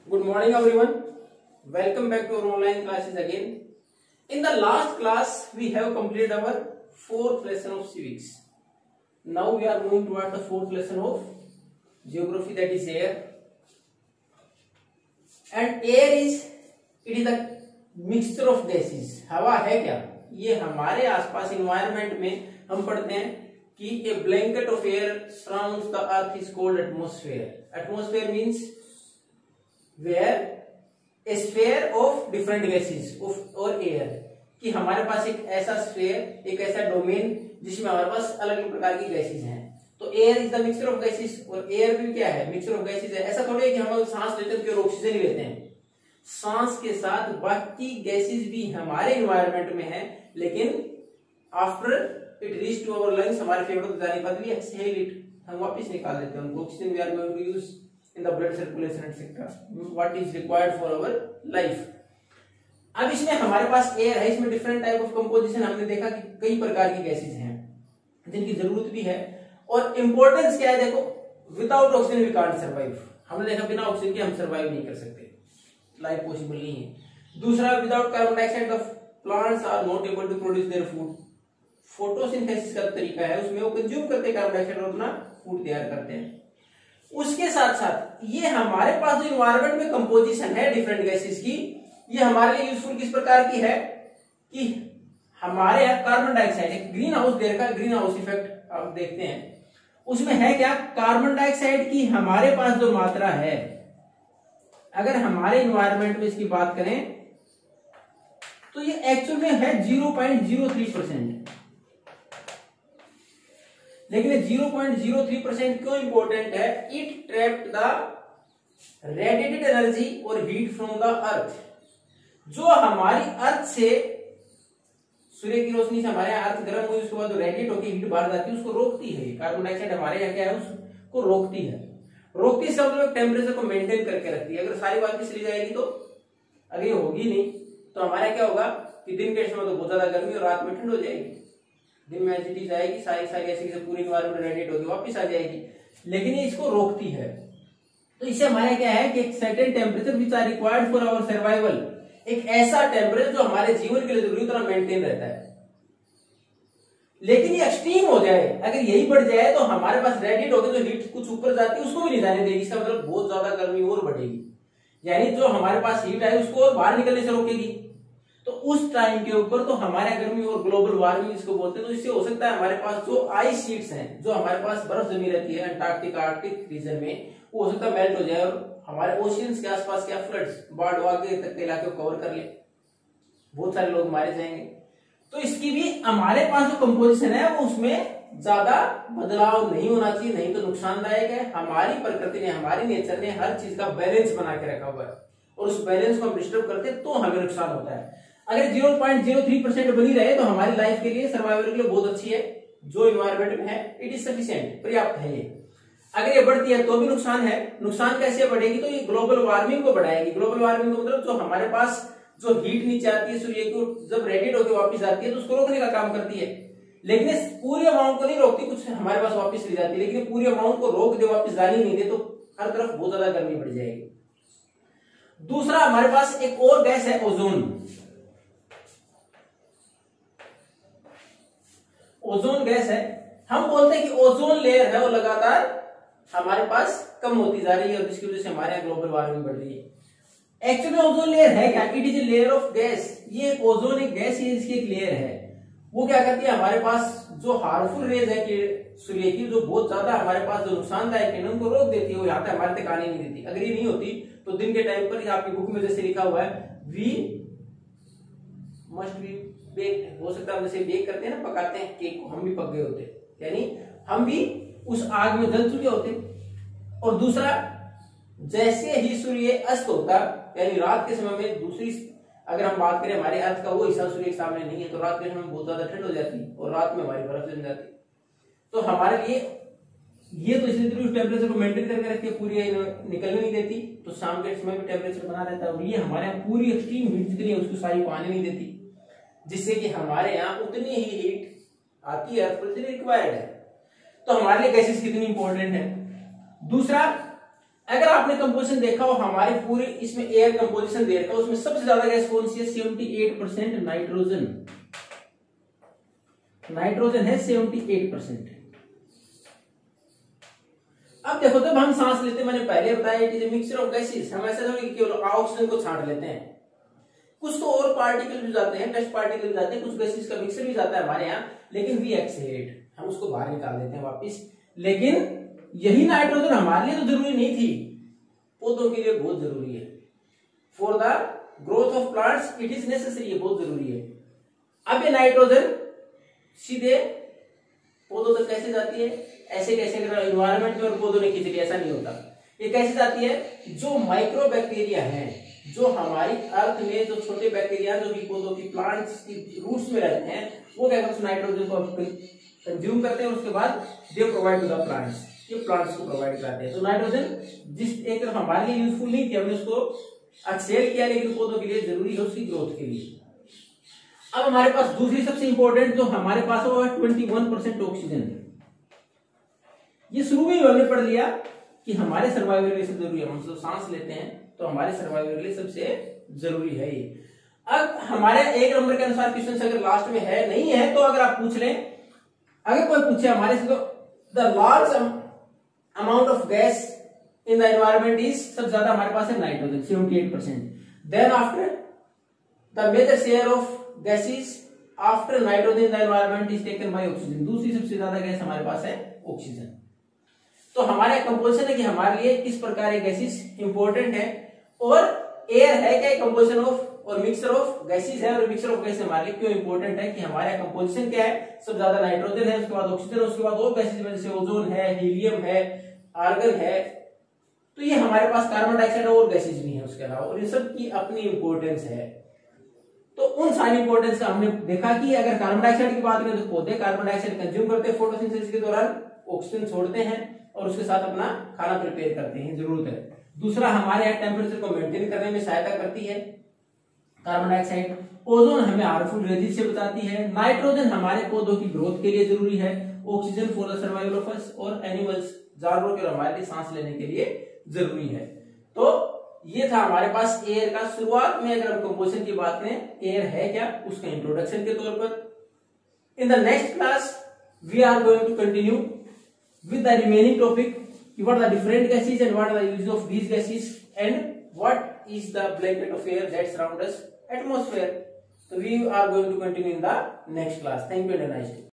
Good morning everyone. Welcome back to our online classes again. In the last class we have completed our fourth lesson of civics. Now we are moving toward the fourth lesson of geography, that is air. And air is a mixture of gases. हवा है क्या? ये हमारे आसपास environment में हम पढ़ते हैं कि a blanket of air surrounds the earth is called atmosphere. Atmosphere means where a sphere of different gases और air, कि हमारे पास एक ऐसा स्फेयर, एक ऐसा डोमेन जिसमें हमारे पास अलग अलग प्रकार की गैसेज हैं. तो air is the mixture of gases, और एयर भी क्या है? मिक्सचर ऑफ गैसेज है. ऐसा थोड़ी है कि हम सांस लेते हैं तो ऑक्सीजन ही लेते हैं. सांस के साथ बाकी गैसेज भी हमारे एनवायरनमेंट में है, लेकिन after it reach to our lungs, हमारे फेफड़ों तक जाने के बाद भी एक्सहेल इट, हम वापस निकाल देते हैं. Oxygen we are going to use in the blood circulation etc. what is required for our life. अब इसमें हमारे पास एयर है, इसमें डिफरेंट टाइप ऑफ कंपोजिशन हमने देखा कि कई प्रकार की गैसेज हैं जिनकी जरूरत भी है. और इंपॉर्टेंस क्या है? देखो, without oxygen we can't survive. हमने देखा बिना ऑक्सीजन के हम सर्वाइव नहीं कर सकते, लाइफ पॉसिबल नहीं है. दूसरा, without carbon dioxide the plants are not able to produce their food. Photosynthesis का तरीका है, उसमें वो कंज्यूम करते हैं कार्बन डाइऑक्साइड और अपना फूड तैयार करते हैं. उसके साथ साथ ये हमारे पास जो इन्वायरमेंट में कंपोजिशन है डिफरेंट गैसेस की, ये हमारे लिए यूजफुल किस प्रकार की है कि हमारे यहाँ कार्बन डाइऑक्साइड एक ग्रीन हाउस दे रखा है, ग्रीन हाउस इफेक्ट आप देखते हैं. उसमें है क्या? कार्बन डाइऑक्साइड की हमारे पास जो मात्रा है, अगर हमारे इन्वायरमेंट में इसकी बात करें तो ये एक्चुअल में है 0.03%. लेकिन 0.03% क्यों इंपॉर्टेंट है? It trapped the radiated energy और हीट फ्रॉम द अर्थ. जो हमारी अर्थ से, सूर्य की रोशनी से हमारे यहाँ अर्थ गर्म हुई, उसके बाद जो रेडिएट होकर हीट बाहर जाती है उसको रोकती है. कार्बन डाइऑक्साइड हमारे यहाँ क्या है? उसको रोकती है. रोकती से मतलब टेम्परेचर को मेंटेन करके रखती है. अगर सारी बात चली जाएगी तो, अगर ये होगी नहीं तो हमारा क्या होगा कि दिन के समय तो बहुत ज्यादा गर्मी और रात में ठंड हो जाएगी. दिन में एसिडिटी जाएगी, सारी ऐसे पूरी एनवायरनमेंट रेडिएट होगी वापस आ जाएगी. लेकिन ये इसको रोकती है. तो इससे हमारा क्या है कि एक certain temperature which are required for our survival, एक ऐसा टेम्परेचर जो हमारे जीवन के लिए जरूरी तरह मेंटेन रहता है. लेकिन ये एक्सट्रीम हो जाए, अगर यही बढ़ जाए तो हमारे पास रेडिएट होकर जो हीट कुछ ऊपर जाती है उसको भी नहीं जाने देगी. इसका मतलब बहुत ज्यादा गर्मी और बढ़ेगी, यानी जो हमारे पास हीट है उसको और बाहर निकलने से रोकेगी. तो उस टाइम के ऊपर तो हमारे गर्मी और ग्लोबल वार्मिंग इसको बोलते हैं. तो इससे हो सकता है हमारे पास जो आइस शीट्स हैं, जो हमारे पास बर्फ जमी रहती है अंटार्कटिक आर्कटिक रीजन में, वो हो सकता है मेल्ट हो जाए और हमारे ओशियंस के आसपास क्या फ्लड्स, बाढ़ आगे तक के इलाके को कवर कर ले, बहुत सारे लोग मारे जाएंगे. तो इसकी भी हमारे पास जो कंपोजिशन है वो उसमें ज्यादा बदलाव नहीं होना चाहिए, नहीं तो नुकसानदायक है. हमारी प्रकृति ने, हमारी नेचर ने हर चीज का बैलेंस बना के रखा हुआ है, और उस बैलेंस को हम डिस्टर्ब करते हैं तो हमें नुकसान होता है. अगर 0.03% बनी रहे तो हमारी लाइफ के लिए, सर्वाइवल के लिए बहुत अच्छी है. जो इन्वायरमेंट में है इट इज सफिशिएंट, पर्याप्त है ये. अगर ये बढ़ती है तो भी नुकसान है. नुकसान कैसे बढ़ेगी? तो ये ग्लोबल वार्मिंग को बढ़ाएगी. ग्लोबल वार्मिंग को मतलब जो हमारे पास जो हीट नीचे आती है सूर्य की, जब रेडिएट होकर वापस आती है तो उसको रोकने का काम करती है. लेकिन इस पूरी अमाउंट को नहीं रोकती, कुछ हमारे पास वापस ले जाती है. लेकिन पूरी अमाउंट को रोक दे, वापस जाने नहीं दे, तो हर तरफ बहुत ज्यादा गर्मी बढ़ जाएगी. दूसरा, हमारे पास एक और गैस है ओजोन. ओजोन गैस है. हम बोलते हैं कि ओजोन लेयर है वो लगातार हमारे पास कम होती जा रही है, और जिसकी वजह से हमारे यहाँ ग्लोबल वार्मिंग बढ़ रही है. एक्चुअली ओजोन लेयर है क्या? It is a layer of gas. ये ओजोन एक गैस है, इसकी एक लेयर है. वो क्या करती है? हमारे पास जो हार्मफुल रेज है कि सूर्य की, जो बहुत ज्यादा हमारे पास जो नुकसानदायक है, उनको रोक देती है. वो यहाँ तक हमारे तक आने नहीं देती. अगर ये नहीं होती तो दिन के टाइम पर आपकी बुक में जैसे लिखा हुआ है वी मस्ट बी बेक, हो सकता है जैसे बेक करते हैं ना, पकाते हैं केक को, हम भी पक गए होते, यानी हम भी उस आग में जल चुके होते. और दूसरा, जैसे ही सूर्य अस्त होता, यानी रात के समय में, दूसरी अगर हम बात करें हमारे अर्थ का वो हिस्सा सूर्य के सामने नहीं है, तो रात के समय बहुत ज्यादा ठंड हो जाती है और रात में हमारी बर्फ जम जाती. तो हमारे लिए ये तो इसलिए टेम्परेचर को मेंटेन करके रखती है, पूरी निकलने नहीं देती. तो शाम के समय में टेम्परेचर बना रहता है, और ये हमारे यहाँ पूरी एक्सट्रीम हीट जितनी है उसको सारी को आने नहीं देती, जिससे कि हमारे यहाँ उतनी ही हीट आती है अर्थ पर जितनी रिक्वायर्ड है. तो हमारे लिए गैसेस कितनी इंपॉर्टेंट है. दूसरा, अगर आपने कंपोजिशन देखा हो हमारी पूरी इसमें एयर कंपोजिशन दे रखा है, उसमें सबसे ज्यादा गैस कौन सी है? 78% नाइट्रोजन। नाइट्रोजन है 78%। अब देखो जब हम सांस लेते हैं, मैंने पहले बताया it is a mixture of gases. हम ऐसा थोड़ी कि केवल ऑक्सीजन को छांट लेते हैं, कुछ तो और पार्टिकल भी जाते हैं, डस्ट पार्टिकल भी जाते हैं, कुछ गैसेस का मिक्सचर भी जाता है हमारे यहाँ, लेकिन वी एक्सहेल, हम उसको बाहर निकाल देते हैं वापस। लेकिन यही नाइट्रोजन हमारे लिए तो जरूरी नहीं थी, पौधों के लिए बहुत जरूरी है। For the growth of plants it is necessary, ये बहुत जरूरी है। अब ये नाइट्रोजन सीधे पौधों तक कैसे जाती है? ऐसे कैसे इन्वायरमेंट में और पौधों ने खींच लिया, ऐसा नहीं होता। ये कैसे जाती है? जो माइक्रो बैक्टीरिया है, जो हमारी अर्थ में जो छोटे बैक्टीरिया जो भी पौधों की प्लांट्स की रूट्स में रहते हैं, वो क्या करते हैं? नाइट्रोजन को कंज्यूम करते हैं, उसके बाद they provide to the plants, ये प्लांट्स को प्रोवाइड करते हैं। तो नाइट्रोजन जिस एक तरफ हमारे लिए यूजफुल नहीं थी, हमने उसको एक्सहेल किया, लेकिन पौधों के लिए जरूरी है उसकी ग्रोथ के लिए। अब हमारे पास दूसरी सबसे इंपॉर्टेंट जो हमारे पास वो है 21% ऑक्सीजन। ये शुरू में ही हमने पढ़ लिया कि हमारे सर्वाइवल के लिए सबसे जरूरी है। हम तो सांस लेते हैं तो हमारे सर्वाइवल के लिए सबसे जरूरी है ये। अब हमारे एक नंबर के अनुसार क्वेश्चन अगर लास्ट में है नहीं है तो अगर आप पूछ लें, अगर कोई पूछे हमारे से, तो the large amount of gas in the environment is, सबसे ज्यादा हमारे पास है nitrogen 78%। Then after the major share of gases after nitrogen in the environment is taken by oxygen. दूसरी सबसे ज्यादा गैस हमारे पास है ऑक्सीजन। तो हमारा कंपोजिशन है कि हमारे लिए किस प्रकार के गैसेस इंपॉर्टेंट है, और एयर है क्या? कंपोजिशन ऑफ और मिक्सचर ऑफ गैसेस है, और मिक्सचर ऑफ गैस हमारे लिए क्यों इंपॉर्टेंट है कि हमारा कंपोजिशन क्या है? सबसे ज्यादा नाइट्रोजन है, उसके बाद ऑक्सीजन, उसके बाद और गैसेस जैसे ओजोन है, हीलियम है, आर्गन है। तो ये हमारे पास कार्बन डाइऑक्साइड और गैसेस भी है उसके अलावा, और ये सब की अपनी इंपॉर्टेंस है। तो उन सारी इंपॉर्टेंस का हमने देखा कि अगर कार्बन डाइऑक्साइड की बात करें तो पौधे कार्बन डाइऑक्साइड कंज्यूम करते हैं फोटोसिंथेसिस के दौरान, ऑक्सीजन छोड़ते हैं और उसके साथ अपना खाना प्रिपेयर करते हैं, जरूरत है। दूसरा, हमारे यहाँ टेम्परेचर को मेंटेन करने में सहायता करती है कार्बन डाइऑक्साइड। ओजोन हमें हार्मफुल रेजिस से बचाती है। नाइट्रोजन हमारे पौधों की ग्रोथ के लिए जरूरी है। Oxygen for the survival of us और एनिमल्स, जानवरों के हमारे लिए सांस लेने के लिए जरूरी है। तो ये था हमारे पास एयर का। शुरुआत में अगर हम कंपोजिशन की बात करें, एयर है क्या, उसका इंट्रोडक्शन के तौर पर। In the next class we are going to continue with the remaining topic, what are the different gases and what are the uses of these gases and what is the blanket of air that surrounds us, atmosphere. So we are going to continue in the next class. Thank you and a nice day.